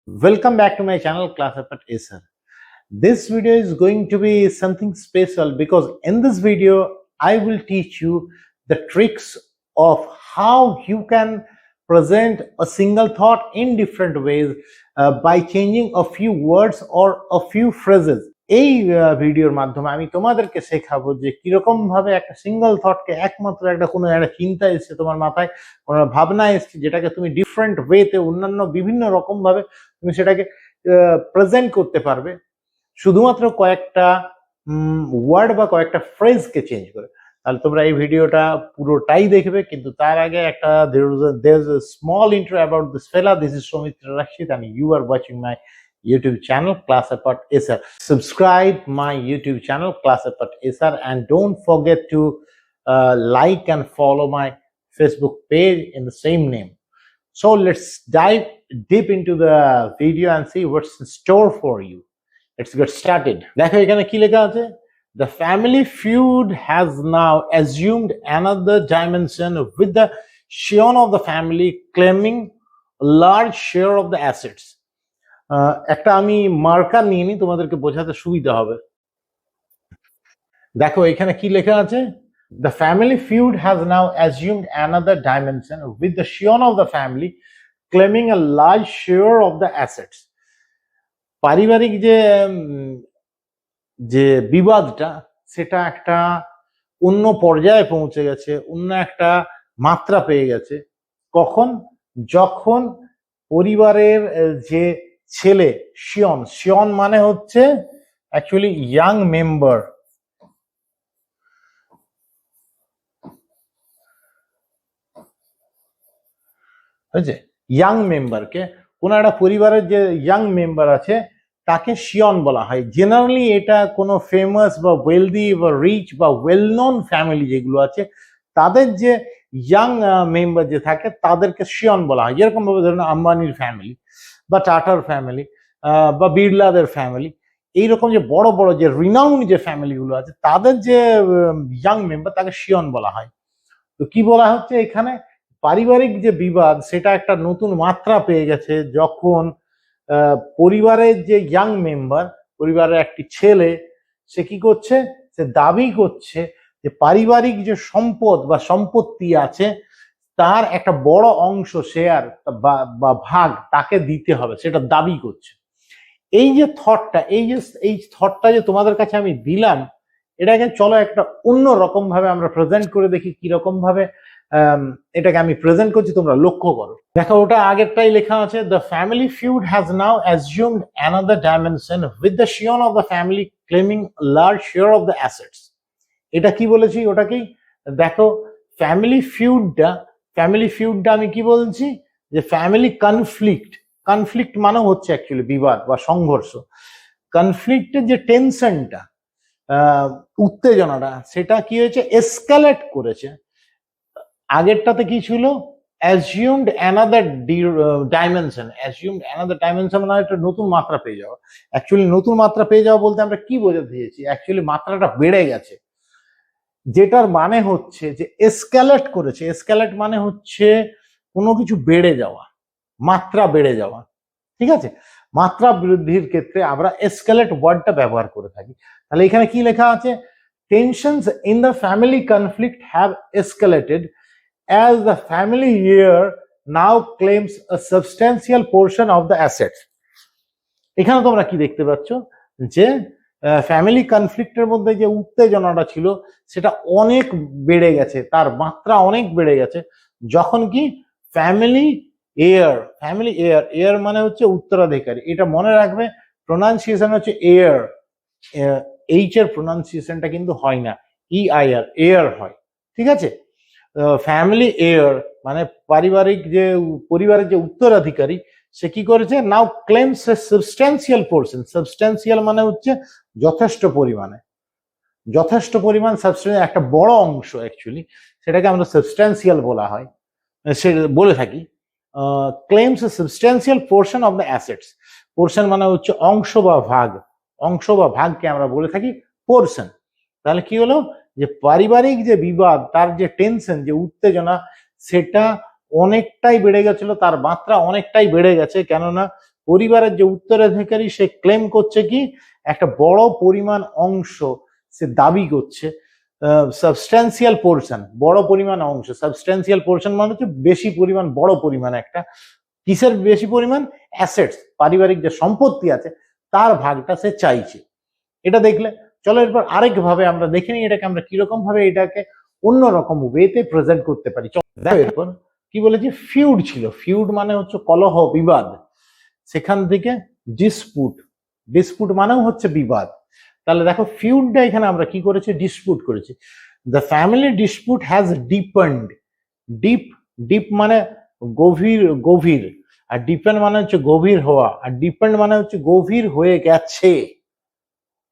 Welcome back to my channel Class Up at Acer. This video is going to be something special because in this video I will teach you the tricks of how you can present a single thought in different ways by changing a few words or a few phrases. এই ভিডিওর মাধ্যমে আমি তোমাদেরকে শেখাবো যে কিরকম ভাবে একটা সিঙ্গেল থটকে একমাত্র একটা কোনো একটা চিন্তা এসছে তোমার মাথায়, কোনো ভাবনা এসছে, যেটাকে তুমি ডিফারেন্ট ওয়েতে অন্যান্য বিভিন্ন রকম ভাবে তুমি সেটাকে প্রেজেন্ট করতে পারবে শুধুমাত্র কয়েকটা ওয়ার্ড বা কয়েকটা ফ্রেজকে চেঞ্জ করে। তাহলে তোমরা এই ভিডিওটা পুরোটাই দেখবে, কিন্তু তার আগে একটা there is a small intro about this fella. This is Soumitra Rakshit and you are watching my YouTube channel Class Up at Acer. Subscribe my YouTube channel Class Up at Acer and don't forget to like and follow my Facebook page in the same name. So let's dive deep into the video and see what's in store for you. Let's get started. দেখো এখানে কি লেখা আছে? The family feud has now assumed another dimension with the scion of the family claiming a large share of the assets. একটা আমি marker নিয়ে নিই, তোমাদেরকে বোঝাতে সুবিধা হবে। দেখো এখানে কি লেখা আছে? The family feud has now assumed another dimension with the scion of the family claiming a large share of the assets. পারিবারিক যে বিবাদটা সেটা একটা অন্য পর্যায়ে পৌঁছে গেছে, অন্য একটা মাত্রা পেয়ে গেছে। কখন? যখন পরিবারের যে ছেলে শিয়ন মানে হচ্ছে অ্যাকচুয়ালি ইয়াং মেম্বার, বুঝছে? ইয়াং মেম্বারকে, কোন একটা পরিবারের যে ইয়াং মেম্বার আছে তাকে শিয়ন বলা হয়। জেনারেলি এটা কোনো ফেমাস বা ওয়েলদি বা রিচ বা ওয়েল নোন ফ্যামিলি যেগুলো আছে তাদের যে ইয়াং মেম্বার যে থাকে তাদেরকে শিয়ন বলা হয়। যেরকম ভাবে ধরুন আম্বানির ফ্যামিলি বা টাটার ফ্যামিলি বা বিড়লাদের ফ্যামিলি, এইরকম যে বড় বড় যে রিনাউন্ড যে ফ্যামিলিগুলো আছে তাদের যে ইয়াং মেম্বার তাকে শিয়ন বলা হয়। তো কি বলা হচ্ছে এখানে? পারিবারিক যে বিবাদ সেটা একটা নতুন মাত্রা পেয়ে গেছে যখন পরিবারের যে ইয়াং মেম্বার, পরিবারের একটি ছেলে, সে কি করছে? সে দাবি করছে যে পারিবারিক যে সম্পদ বা সম্পত্তি আছে তার একটা বড় অংশ, শেয়ার বা ভাগ তাকে দিতে হবে, সেটা দাবি করছে। এই যে থটটা, এই থটটা যে তোমাদের কাছে আমি দিলাম, এটাকে চলো একটা অন্য রকম ভাবে আমরা প্রেজেন্ট করে দেখি কিরকম ভাবে এটাকে আমি প্রেজেন্ট করছি, তোমরা লক্ষ্য করো। দেখো ওটা আগেরটাই লেখা আছে, the family feud has now assumed another dimension with the scion of the family claiming large share of the assets. এটা কি বলেছি? ওটাকেই দেখো, ফ্যামিলি ফিউডটা আমি কি বলছি? যে ফ্যামিলি কনফ্লিক্ট মানে হচ্ছে অ্যাকচুয়ালি বিবাদ বা সংঘর্ষ। কনফ্লিক্টের যে টেনশনটা, উত্তেজনাটা, সেটা কি হয়েছে? এসকালেট করেছে। আগেরটাতে কি ছিল? অ্যাজিউমড অ্যানাদার ডাইমেনশন মানে একটা নতুন মাত্রা পেয়ে যাওয়া। অ্যাকচুয়ালি নতুন মাত্রা পেয়ে যাওয়া বলতে আমরা কি বোঝাতে চেয়েছি? অ্যাকচুয়ালি মাত্রাটা বেড়ে গেছে, যেটার মানে হচ্ছে যে এসকালেট করেছে। এসকালেট মানে হচ্ছে কোনো কিছু বেড়ে যাওয়া, মাত্রা বেড়ে যাওয়া, ঠিক আছে? মাত্রা বৃদ্ধির ক্ষেত্রে আমরা এসকালেট ওয়ার্ডটা ব্যবহার করে থাকি। তাহলে এখানে কি লেখা আছে? Tensions in the family conflict have এসকালেটেড as the family here now claims a substantial portion of the assets. এখানে তোমরা কি দেখতে পাচ্ছ? যে ফ্যামিলি কনফ্লিক্টের মধ্যে যে উত্তেজনাটা ছিল সেটা অনেক বেড়ে গেছে, তার মাত্রা অনেক বেড়ে গেছে যখন কি ফ্যামিলি এয়ার মানে হচ্ছে উত্তরাধিকারী। এটা মনে রাখবে, প্রোনাউন্সিয়েশন হচ্ছে এয়ার, এইচ এর প্রোনাউন্সিয়েশনটা কিন্তু হয় না, এয়ার হয়, ঠিক আছে? ফ্যামিলি এয়ার মানে পরিবারের যে উত্তরাধিকারী, সে কি করেছে? নাও ক্লেমস এ সাবস্ট্যান্সিয়াল পোর্শন। সাবস্ট্যান্সিয়াল মানে হচ্ছে যথেষ্ট পরিমাণ, একটা বড় অংশ, অ্যাকচুয়ালি সেটাকে আমরা সাবস্ট্যান্সিয়াল বলা হয়, সে বলে থাকি। Claims A substantial portion of the assets. Portion মানে হচ্ছে অংশ বা ভাগকে আমরা বলে থাকি পোর্শন। তাহলে কি হলো? যে পারিবারিক যে বিবাদ, তার যে টেনশন, যে উত্তেজনা, সেটা অনেকটাই বেড়ে গেছিল, তার মাত্রা অনেকটাই বেড়ে গেছে। কেননা পরিবারের যে উত্তরাধিকারী সে ক্লেম করছে কি একটা বড় পরিমাণ অংশ সে দাবি করছে, সাবস্ট্যান্সিয়াল পোর্শন, বড় পরিমাণ অংশ। সাবস্ট্যান্সিয়াল পোর্শন মানে হচ্ছে বেশি পরিমাণ, বড় পরিমাণ একটা কিসের বেশি পরিমাণ, অ্যাসেটস, পারিবারিক যে সম্পত্তি আছে তার ভাগটা সে চাইছে। এটা দেখলে চলো এরপর আরেক ভাবে আমরা দেখে নিই এটাকে আমরা কিরকম ভাবে এটাকে অন্যরকম ওয়েতে প্রেজেন্ট করতে পারি। দেখো এরপর কি বলেছি, ফিউড ছিল। ফিউড মানে হচ্ছে কলহ, বিবাদ। সেখান থেকে ডিসপুট, ডিসপুট মানেও হচ্ছে বিবাদ। তাহলে দেখো ফিউডটা এখানে আমরা কি করেছি, ডিসপুট করেছি। The family dispute has depend. Deep, deep মানে গভীর, গভীর। আর ডিপেন্ড মানে হচ্ছে গভীর হওয়া, আর ডিপেন্ড মানে হচ্ছে গভীর হয়ে গেছে।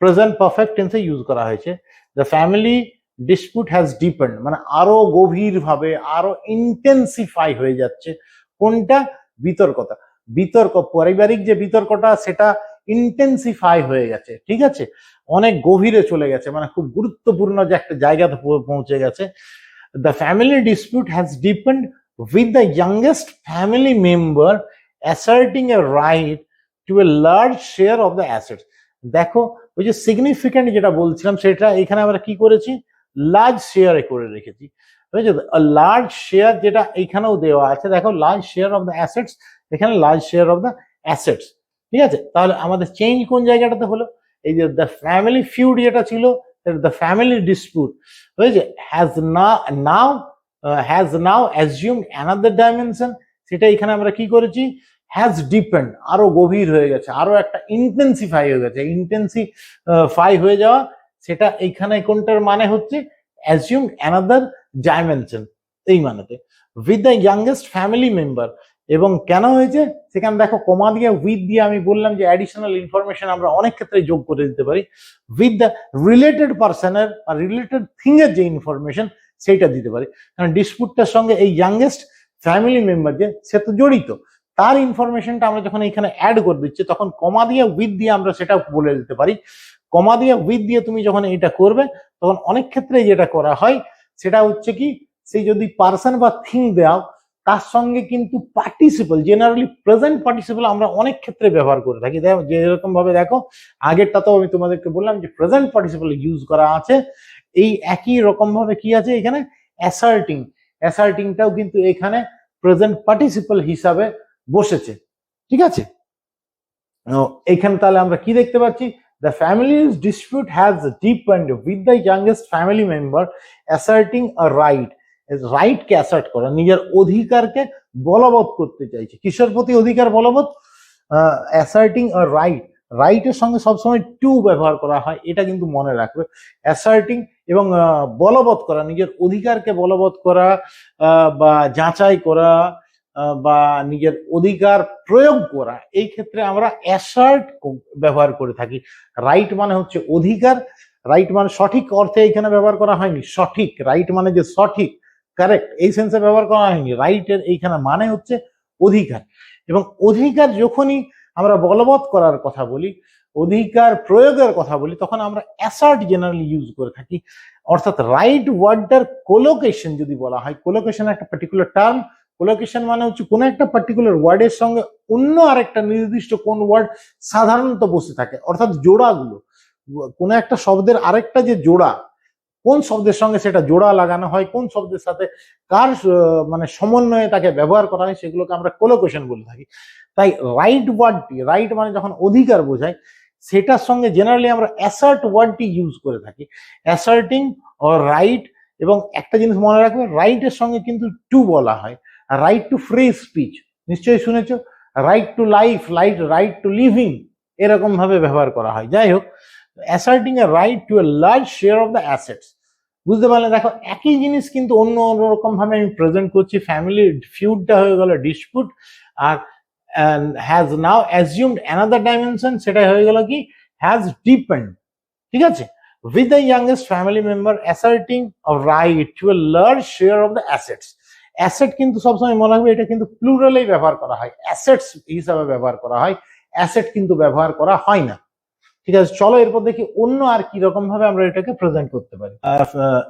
প্রেজেন্ট পারফেক্ট টেন্সে ইউজ করা হয়েছে। The family dispute has depend মানে আরো গভীর ভাবে, আরো ইন্টেন্সিফাই হয়ে যাচ্ছে। কোনটা, বিতর্কতা। বিতর্ক, পারিবারিক যে বিতর্কটা সেটা ইন্টেন্সিফাই হয়ে গেছে, ঠিক আছে, অনেক গভীরে চলে গেছে, মানে খুব গুরুত্বপূর্ণ যে একটা জায়গাতে পৌঁছে গেছে। The family dispute has depend with the youngest family member asserting a right to a large share of the assets. দেখো ওই যে সিগনিফিক্যান্ট যেটা বলছিলাম সেটা এখানে আমরা কি করেছি, লার্জ শেয়ারে করে রেখেছি। লার্জ শেয়ার যেটা এখানেও দেওয়া আছে, দেখো large share of the assets, এখানে large share of the assets, ঠিক আছে। তাহলে আমাদের চেঞ্জ কোন জায়গাটাতে হলো, এই যে দ্য ফ্যামিলি ফিউড যেটা ছিল, দ্য ফ্যামিলি ডিসপিউট হয়েছে has now has now assumed another dimension, সেটা এখানে আমরা কি করেছি, has deepened, আরো গভীর হয়ে গেছে, আরো একটা ইন্টেন্সিফাই হয়ে গেছে। ইন্টেন্সিফাই হয়ে যাওয়া সেটা এখানে কোনটার মানে হচ্ছে assumed another dimension, এই মানেতে। with the youngest family member, এবং কেন হয়েছে সেখানে দেখো কমা দিয়ে উইথ দিয়ে আমি বললাম যে অ্যাডিশনাল ইনফরমেশন আমরা অনেক ক্ষেত্রে যোগ করে দিতে পারি। উইথ দ্য রিলেটেড পার্সনের আর রিলেটেড থিং এর যে ইনফরমেশন সেইটা দিতে পারি, কারণ ডিসপুটটার সঙ্গে এই ইয়াংগেস্ট ফ্যামিলি মেম্বার যে সে তো জড়িত, তার ইনফরমেশনটা আমরা যখন এখানে অ্যাড করে দিচ্ছি তখন কমা দিয়ে উইথ দিয়ে আমরা সেটা বলে দিতে পারি। কমা দিয়ে উইথ দিয়ে তুমি যখন এটা করবে তখন অনেক ক্ষেত্রে যেটা করা হয় সেটা হচ্ছে কি, সেই যদি পার্সন বা থিং দাও তার সঙ্গে কিন্তু পার্টিসিপল, জেনারেলি প্রেজেন্ট পার্টিসিপল আমরা অনেক ক্ষেত্রে ব্যবহার করে থাকি। যেরকম ভাবে দেখো আগেরটা তো আমি তোমাদেরকে বললাম যে প্রেজেন্ট পার্টিসিপল ইউজ করা আছে, এই একই রকম ভাবে কি আছে এখানে অ্যাসার্টিং, অ্যাসার্টিংটাও কিন্তু এখানে প্রেজেন্ট পার্টিসিপল হিসাবে বসেছে, ঠিক আছে। এখানে তাহলে আমরা কি দেখতে পাচ্ছি, the family's dispute has depend with the youngest family member asserting a right, রাইটকে অ্যাসার্ট করা, নিজের অধিকারকে বলবৎ করতে চাইছে। কিসের প্রতি অধিকার বলবৎ, অ্যাসার্টিং আ রাইট, রাইটের সঙ্গে সবসময় টু ব্যবহার করা হয়, এটা কিন্তু মনে রাখবে। অ্যাসার্টিং এবং বলবৎ করা, নিজের অধিকারকে বলবৎ করা বা যাচাই করা বা নিজের অধিকার প্রয়োগ করা, এই ক্ষেত্রে আমরা অ্যাসার্ট ব্যবহার করে থাকি। রাইট মানে হচ্ছে অধিকার, রাইট মানে সঠিক অর্থে এখানে ব্যবহার করা হয়নি, সঠিক, রাইট মানে যে সঠিক, কারেক্ট, এই সেন্সে ব্যবহার করা হয়নি। রাইটের এইখানে মানে হচ্ছে অধিকার, এবং অধিকার যখনই আমরা বলবৎ করার কথা বলি, অধিকার প্রয়োগের কথা বলি, তখন আমরা অ্যাসার্ট জেনারেলি ইউজ করে থাকি। অর্থাৎ রাইট ওয়ার্ডটার কোলোকেশন যদি বলা হয়, কোলোকেশন একটা পার্টিকুলার টার্ম, কোলোকেশন মানে হচ্ছে কোনো একটা পার্টিকুলার ওয়ার্ডের সঙ্গে অন্য আরেকটা নির্দিষ্ট কোন ওয়ার্ড সাধারণত বসে থাকে, অর্থাৎ জোড়াগুলো, কোনো একটা শব্দের আরেকটা যে জোড়া, কোন শব্দের সঙ্গে সেটা জোড়া লাগানো হয়, কোন শব্দের সাথে কার মানে সমন্বয়ে তাকে ব্যবহার করা হয়, সেগুলোকে আমরা কোলোকেশন বলে থাকি। তাই রাইট ওয়ার্ডটি, রাইট মানে যখন অধিকার বোঝায়, সেটার সঙ্গে জেনারেলি আমরা অ্যাসার্ট ওয়ার্ডটি ইউজ করে থাকি, অ্যাসার্টিং অর রাইট। এবং একটা জিনিস মনে রাখবে, রাইটের সঙ্গে কিন্তু টু বলা হয়। রাইট টু ফ্রি স্পিচ নিশ্চয়ই শুনেছো, right to life, right two living, এরকম ভাবে ব্যবহার করা হয়। যাই হোক, asserting A right to a large share of the assets, বুঝতে পারলে। দেখো একই জিনিস কিন্তু অন্য অন্যরকম ভাবে আমি প্রেজেন্ট করছি। ফ্যামিলি ফিউডটা হয়ে গেল ডিসপিউট, আর has now assumed another dimension, সেটা হয়ে গেল কি, হ্যাজ ডিপেন্ড, ঠিক আছে। With the youngest family member asserting a right to a large share of the assets. Asset কিন্তু সবসময় মনে রাখবে, এটা কিন্তু প্লুরালেই ব্যবহার করা হয়, অ্যাসেটস হিসাবে ব্যবহার করা হয়, অ্যাসেট কিন্তু ব্যবহার করা হয় না, ঠিক আছে। চলো এরপর দেখি অন্য আর কি রকম ভাবে আমরা এটাকে প্রেজেন্ট করতে পারি।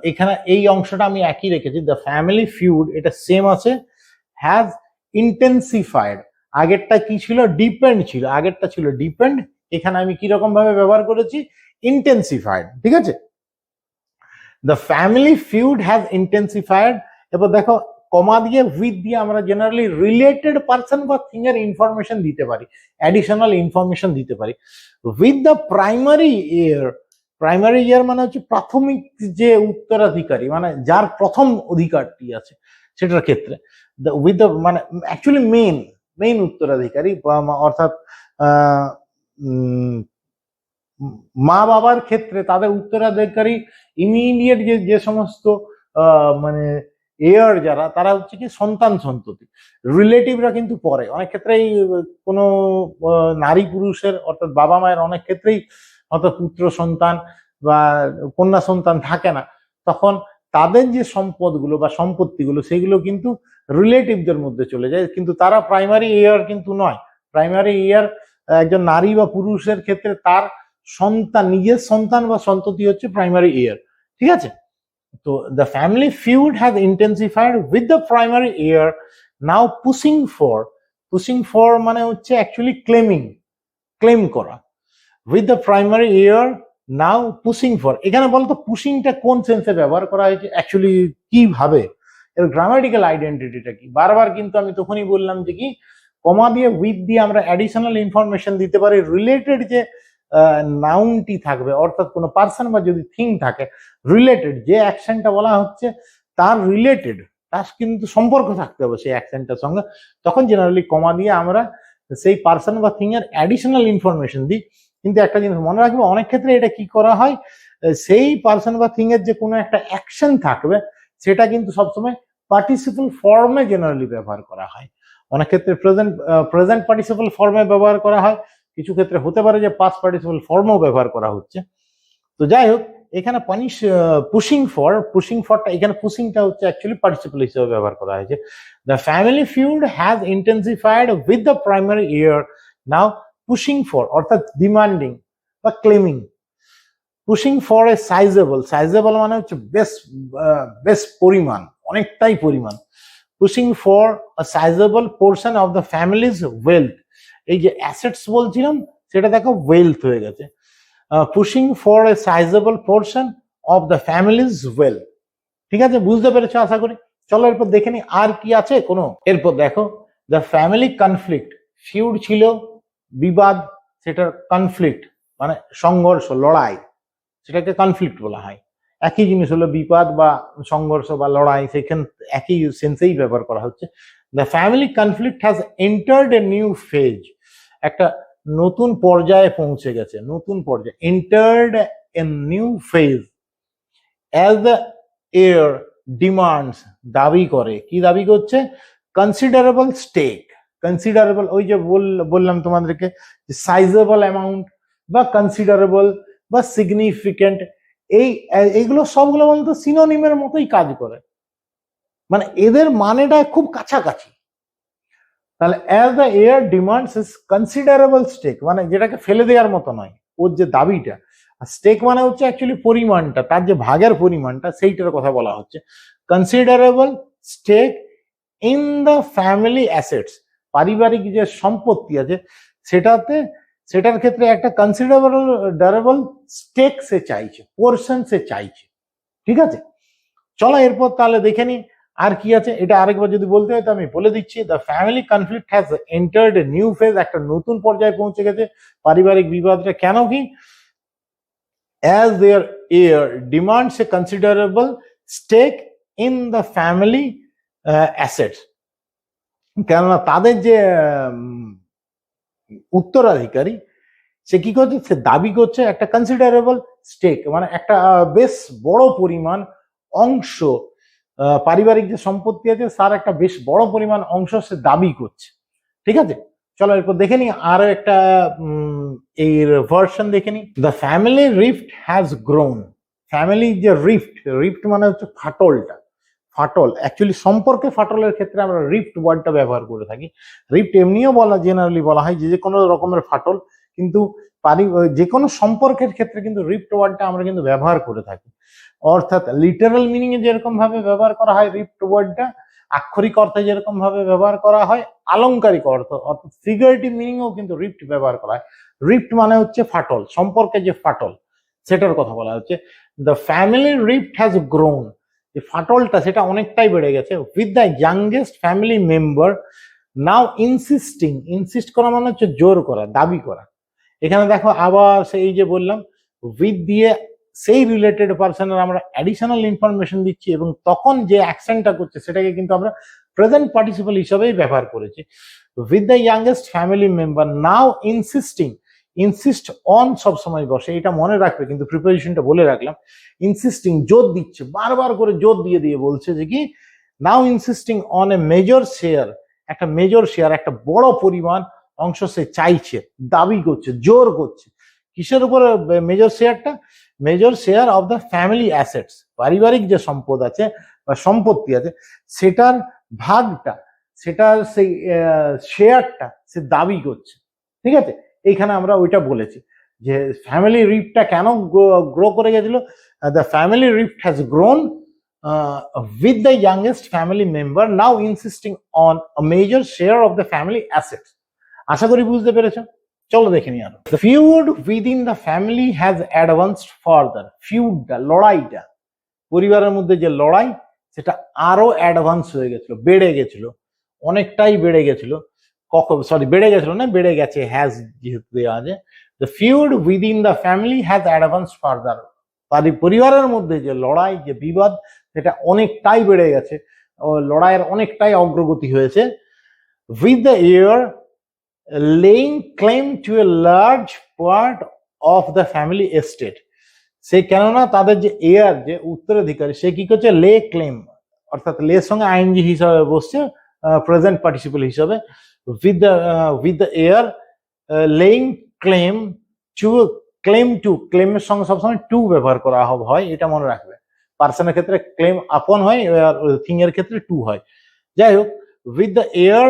এখানে এই অংশটা আমি একই রেখেছি, দ্য ফ্যামিলি ফিউড, এটা সেম আছে, হ্যাজ ইন্টেন্সিফাইড, আগেরটা কি ছিল, ডিপেন্ড ছিল, আগেরটা ছিল ডিপেন্ড, এখানে আমি কিরকম ভাবে ব্যবহার করেছি, ইন্টেন্সিফাইড। ঠিক আছে, the family feud has intensified. এবার দেখো কমা দিয়ে উইথ দিয়ে আমরা জেনারেলি রিলেটেড পার্সন বা থিং এর ইনফরমেশন দিতে পারি, অ্যাডিশনাল ইনফরমেশন দিতে পারি। With the primary heir, primary heir মানে হচ্ছে প্রাথমিক যে উত্তরাধিকারী, মানে যার প্রথম অধিকারটি আছে সেটার ক্ষেত্রে, উইথ দ্য মানে অ্যাকচুয়ালি মেইন উত্তরাধিকারী, অর্থাৎ মা বাবার ক্ষেত্রে তাদের উত্তরাধিকারী ইমিডিয়েট যে সমস্ত মানে এয়ার যারা, তারা হচ্ছে কি সন্তান সন্ততি, রিলেটিভরা কিন্তু পরে। অনেক ক্ষেত্রেই কোনো নারী পুরুষের অর্থাৎ বাবা মায়ের অনেক ক্ষেত্রেই অর্থাৎ পুত্র সন্তান বা কন্যা সন্তান থাকে না, তখন তাদের যে সম্পদগুলো বা সম্পত্তিগুলো সেগুলো কিন্তু রিলেটিভদের মধ্যে চলে যায়, কিন্তু তারা প্রাইমারি এয়ার কিন্তু নয়। প্রাইমারি এয়ার একজন নারী বা পুরুষের ক্ষেত্রে তার সন্তান, নিজের সন্তান বা সন্ততি হচ্ছে প্রাইমারি এয়ার। ঠিক আছে, তো the family feud has intensified with the primary air now pushing for মানে হচ্ছে অ্যাকচুয়ালি ক্লেম করা। With the primary air now pushing for, এখানে বলতো পুশিংটা কোন সেন্সে ব্যবহার করা হয়েছে, অ্যাকচুয়ালি কিভাবে, এর গ্রামাটিক্যাল আইডেন্টিটিটা কি। বারবার কিন্তু আমি তখনই বললাম যে কি কমা দিয়ে উইথ দিয়ে আমরা অ্যাডিশনাল ইনফরমেশন দিতে পারি, রিলেটেড যে নাউনটি থাকবে অর্থাৎ কোনো পার্সন বা যদি থিং থাকে রিলেটেড, যে অ্যাকশনটা বলা হচ্ছে তার রিলেটেড, তার কিন্তু সম্পর্ক থাকতে হবে সেই অ্যাকশনটার সঙ্গে, তখন জেনারেলি কমা দিয়ে আমরা সেই পার্সন বা থিং এর অ্যাডিশনাল ইনফরমেশন দিই। কিন্তু একটা জিনিস মনে রাখবে, অনেক ক্ষেত্রে এটা কি করা হয়, সেই পার্সন বা থিং এর যে কোনো একটা অ্যাকশন থাকবে সেটা কিন্তু সবসময় পার্টিসিপল ফর্মে জেনারেলি ব্যবহার করা হয়। অনেক ক্ষেত্রে প্রেজেন্ট পার্টিসিপল ফর্মে ব্যবহার করা হয়, কিছু ক্ষেত্রে হতে পারে যে পাস্ট পার্টিসিপল ফর্মও ব্যবহার করা হচ্ছে। তো যাই হোক, এখানে পুশিং ফরটা, এখানে পুশিংটা হচ্ছে অ্যাকচুয়ালি পার্টিসিপল হিসেবে ব্যবহার করা হয়েছে। The family feud has intensified with the primary year now pushing for অর্থাৎ ডিমান্ডিং বা claiming. Pushing for a sizeable মানে হচ্ছে বেশ পরিমাণ, অনেকটাই পরিমাণ। Pushing for a sizeable portion of the families wealth, এই যে অ্যাসেটস বলছিলাম সেটা দেখো ওয়েলথ হয়ে গেছে। Pushing for a sizeable portion of the families wealth. ঠিক আছে, বুঝতে পেরেছো আশা করি। চলো এরপর দেখে নি আর কি আছে কোনো। এরপর দেখো দ্য ফ্যামিলি কনফ্লিক্ট, ফিউড ছিল বিবাদ, সেটার কনফ্লিক্ট মানে সংঘর্ষ, লড়াই, সেটাকে কনফ্লিক্ট বলা হয়। একই জিনিস হলো বিবাদ বা সংঘর্ষ বা লড়াই, সেখানে একই সেন্সেই ব্যবহার করা হচ্ছে। The family conflict has entered a new phase, একটা নতুন পর্যায়ে পৌঁছে গেছে, নতুন পর্যায়ে, entered a new phase. As the heir demands, দাবি করে, কি দাবি করছে, কনসিডারেবল স্টেক, কনসিডারেবল ওই যে বললাম তোমাদেরকে সাইজেবল অ্যামাউন্ট বা কনসিডারেবল বা সিগনিফিকেন্ট, এইগুলো সবগুলো বলতো সিনোনিমের মতোই কাজ করে, মানে এদের মানেটা খুব কাছাকাছি। তাহলে as the heir demands is considerable stake, মানে যেটাকে ফেলে দেওয়ার মতো নয়, ওর যে দাবিটা। আর স্টেক মানে হচ্ছে অ্যাকচুয়ালি পরিমাণটা, তার যে ভাগের পরিমাণটা সেইটার কথা বলা হচ্ছে। Considerable stake in the family assets, পারিবারিক যে সম্পত্তি আছে সেটার ক্ষেত্রে একটা কনসিডারেবল স্টেক সে চাইছে, পোর্শন সে চাইছে। ঠিক আছে, চলো এরপর তাহলে দেখে নি আর কি আছে। এটা আরেকবার যদি বলতে হয় তো আমি বলে দিচ্ছি, the family conflict has entered a new phase, একটা নতুন পর্যায়ে পৌঁছে গেছে পারিবারিক বিবাদটা। কেন কি, as their heir demands a considerable stake in the family assets, কেননা তাদের যে উত্তরাধিকারী সে কি করছে, সে দাবি করছে একটা কনসিডারেবল স্টেক, মানে একটা বেশ বড় পরিমাণ অংশ, পারিবারিক যে সম্পত্তি আছে তার একটা বেশ বড় পরিমাণ অংশ সে দাবি করছে। ঠিক আছে, চলো এরপর দেখে নি আরো একটা এর ভার্সন দেখে নি। The family rift has grown, family যে রিফট মানে হচ্ছে ফাটলটা, ফাটল অ্যাকচুয়ালি সম্পর্কে ফাটলের ক্ষেত্রে আমরা রিফট ওয়ার্ডটা ব্যবহার করে থাকি। রিফট এমনিও জেনারেলি বলা হয় যে কোনো রকমের ফাটল, কিন্তু যে কোনো সম্পর্কের ক্ষেত্রে কিন্তু রিফট ওয়ার্ডটা আমরা কিন্তু ব্যবহার করে থাকি। অর্থাৎ লিটারাল মিনিং এ যেরকম ভাবে ব্যবহার করা হয় রিফট ওয়ার্ডটা, আক্ষরিক অর্থে যেরকম ভাবে ব্যবহার করা হয়, আলংকারিক অর্থ অর্থাৎ ফিগারেটিভ মিনিংও কিন্তু রিফট ব্যবহার করা হয়। রিফট মানে হচ্ছে ফাটল, সম্পর্কে যে ফাটল সেটার কথা বলা হচ্ছে। The family rift has grown, যে ফাটলটা সেটা অনেকটাই বেড়ে গেছে। With the youngest family member now ইনসিস্টিং, insist করা মানে হচ্ছে জোর করা, দাবি করা। এখানে দেখো আবার সেই যে বললাম উইথ দিয়ে সেই রিলেটেড পার্সনের আমরা অ্যাডিশনাল ইনফরমেশন দিচ্ছি এবং তখন যে অ্যাকশনটা করছে সেটাকে কিন্তু আমরা প্রেজেন্ট পার্টিসিপল হিসাবেই ব্যবহার করেছি। With the youngest family member now ইনসিস্টিং, insist on সবসময় বসে, এটা মনে রাখবে কিন্তু প্রিপারেশনটা বলে রাখলাম। ইনসিস্টিং জোর দিচ্ছে, বারবার করে জোর দিয়ে দিয়ে বলছে যে কি now insisting on a major share, একটা মেজর শেয়ার, একটা বড় পরিমাণ অংশ সে চাইছে, দাবি করছে, জোর করছে। কিসের উপরে মেজর শেয়ারটা? Major share of the family assets, পারিবারিক যে সম্পদ আছে বা সম্পত্তি আছে সেটার ভাগটা, সেটার সেই শেয়ারটা সে দাবি করছে। ঠিক আছে, এইখানে আমরা ওইটা বলেছি যে ফ্যামিলি রিফটটা কেন গ্রো করে গেছিল। The family rift has grown with the youngest family member now insisting on a major share of the family assets. আশা করি বুঝতে পেরেছো। চলো দেখে নি আরো। The feud within the family has advanced further. ফিউডটা, লড়াইটা, পরিবারের মধ্যে যে লড়াই সেটা আরো অ্যাডভান্স হয়ে গেছিল, বেড়ে গেছিল, অনেকটাই বেড়ে গেছিল। বেড়ে গেছিল না, বেড়ে গেছে, হ্যাজ যেহেতু দেওয়া আছে। The feud within the family has advanced further. পরিবারের মধ্যে যে লড়াই, যে বিবাদ, সেটা অনেকটাই বেড়ে গেছে, লড়াইয়ের অনেকটাই অগ্রগতি হয়েছে। With the heir laying claim to a large part of the family estate. সে কেননা তাদের যে এয়ার, যে উত্তরাধিকারী, সে কি করছে, লে ক্লেম, অর্থাৎ লের সঙ্গে আইএনজি হিসাবে বসছে প্রেজেন্ট পার্টিসিপল হিসাবে। with the heir laying claim to, claim to, ক্লেমের সঙ্গে সবসময় টু ব্যবহার করা হয়, এটা মনে রাখবে। পার্সনের ক্ষেত্রে ক্লেম আপন হয় আর থিং এর ক্ষেত্রে টু হয়। যাই হোক, with the heir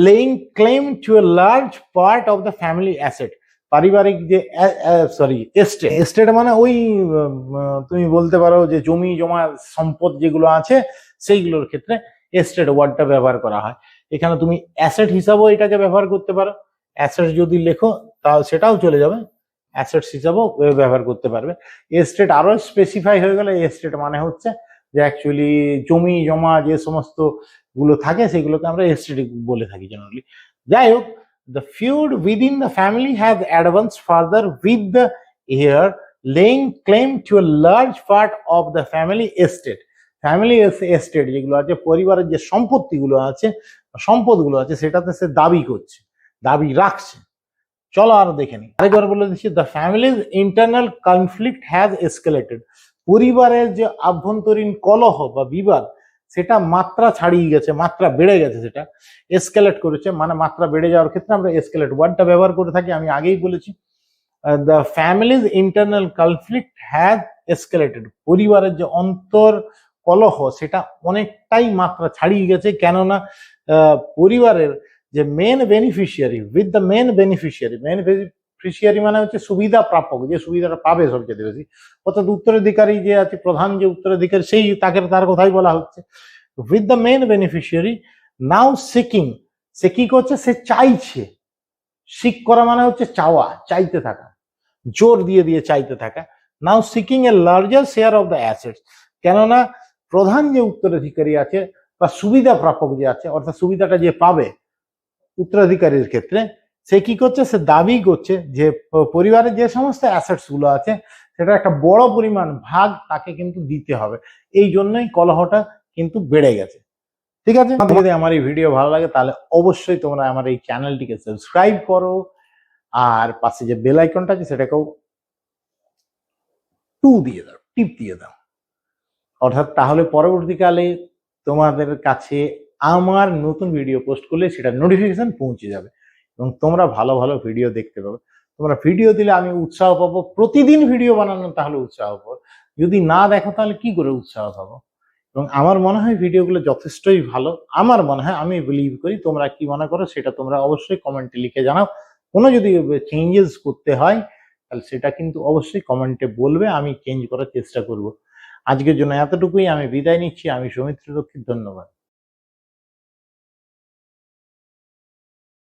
laying claim to a large part of the family asset, পারিবারিক যে এস্টেট, এস্টেট মানে ওই তুমি বলতে পারো যে জমি জমা সম্পদ যেগুলো আছে সেইগুলোর ক্ষেত্রে এস্টেট ওয়ার্ডটা ব্যবহার করা হয়। এখানে তুমি অ্যাসেট হিসাবেও এটাকে ব্যবহার করতে পারো, অ্যাসেট যদি লেখো তাহলে সেটাও চলে যাবে, অ্যাসেটস হিসাবেও ব্যবহার করতে পারবে। এস্টেট আরো স্পেসিফাই হয়ে গেলে, এস্টেট মানে হচ্ছে যে অ্যাকচুয়ালি জমি জমা যে সমস্ত গুলো থাকে সেগুলোকে আমরা এস্টেট বলে থাকি জেনারেলি। যাই হোক, the feud within the family has advanced further with the heir laying claim to a large part of the family estate. Family estate যেগুলো আছে, পরিবারের যে সম্পত্তিগুলো আছে, সম্পদগুলো আছে, সেটাতে সে দাবি করছে, দাবি রাখছে। চলো আরো দেখে নি। আরেকবার বলে দিচ্ছি, the families internal conflict has এসকেলেটেড, পরিবারের যে আভ্যন্তরীণ কলহ বা বিবাদ সেটা মাত্রা ছাড়িয়ে গেছে, মাত্রা বেড়ে গেছে, সেটা এসকেলেট করেছে। মানে মাত্রা বেড়ে যাওয়ার ক্ষেত্রে আমরা এসকেলেট ওয়ার্ডটা ব্যবহার করে থাকি, আমি আগেই বলেছি। The families internal conflict has এসকেলেটেড, পরিবারের যে অন্তর কলহ সেটা অনেকটাই মাত্রা ছাড়িয়ে গেছে। কেননা পরিবারের যে main beneficiary, with the main beneficiary, main beneficiary মানে হচ্ছে সুবিধা প্রাপক, যে সুবিধাটা পাবে সবচেয়ে বেশি, অর্থাৎ উত্তরাধিকারী যে আছে, প্রধান যে উত্তরাধিকারী, সেই তার কথাই বলা হচ্ছে। With the main beneficiary now seeking, সে কি করছে, সে চাইছে। সিক করা মানে হচ্ছে চাওয়া, চাইতে থাকা, জোর দিয়ে দিয়ে চাইতে থাকা। Now seeking a larger share of the assets, কেননা প্রধান যে উত্তরাধিকারী আছে বা সুবিধা প্রাপক যে আছে, অর্থাৎ সুবিধাটা যে পাবে উত্তরাধিকারীর ক্ষেত্রে, সে কি করছে, সে দাবি করছে যে পরিবারের যে সমস্ত অ্যাসেটস গুলো আছে সেটা একটা বড় পরিমাণ ভাগ তাকে কিন্তু দিতে হবে। এই জন্যই কলহটা কিন্তু বেড়ে গেছে। ঠিক আছে, যদি আমার এই ভিডিও ভালো লাগে তাহলে অবশ্যই তোমরা আমার এই চ্যানেলটিকে সাবস্ক্রাইব করো, আর পাশে যে বেল আইকনটা আছে সেটাকেও দিয়ে দাও, টিপ দিয়ে দাও, অর্থাৎ তাহলে পরবর্তীকালে তোমাদের কাছে আমার নতুন ভিডিও পোস্ট করলে সেটা নোটিফিকেশন পৌঁছে যাবে এবং তোমরা ভালো ভালো ভিডিও দেখতে পাবে। তোমরা ভিডিও দিলে আমি উৎসাহ পাবো, প্রতিদিন ভিডিও বানানো তাহলে উৎসাহ পাবো, যদি না দেখো তাহলে কি করে উৎসাহ পাবো। এবং আমার মনে হয় ভিডিওগুলো যথেষ্টই ভালো, আমার মনে হয়, আমি বিলিভ করি। তোমরা কি মনে করো সেটা তোমরা অবশ্যই কমেন্টে লিখে জানাও। কোনো যদি চেঞ্জেস করতে হয় তাহলে সেটা কিন্তু অবশ্যই কমেন্টে বলবে, আমি চেঞ্জ করার চেষ্টা করব। আজকের জন্য এতটুকুই, আমি বিদায় নিচ্ছি। আমি সৌমিত্র রক্ষিত, ধন্যবাদ।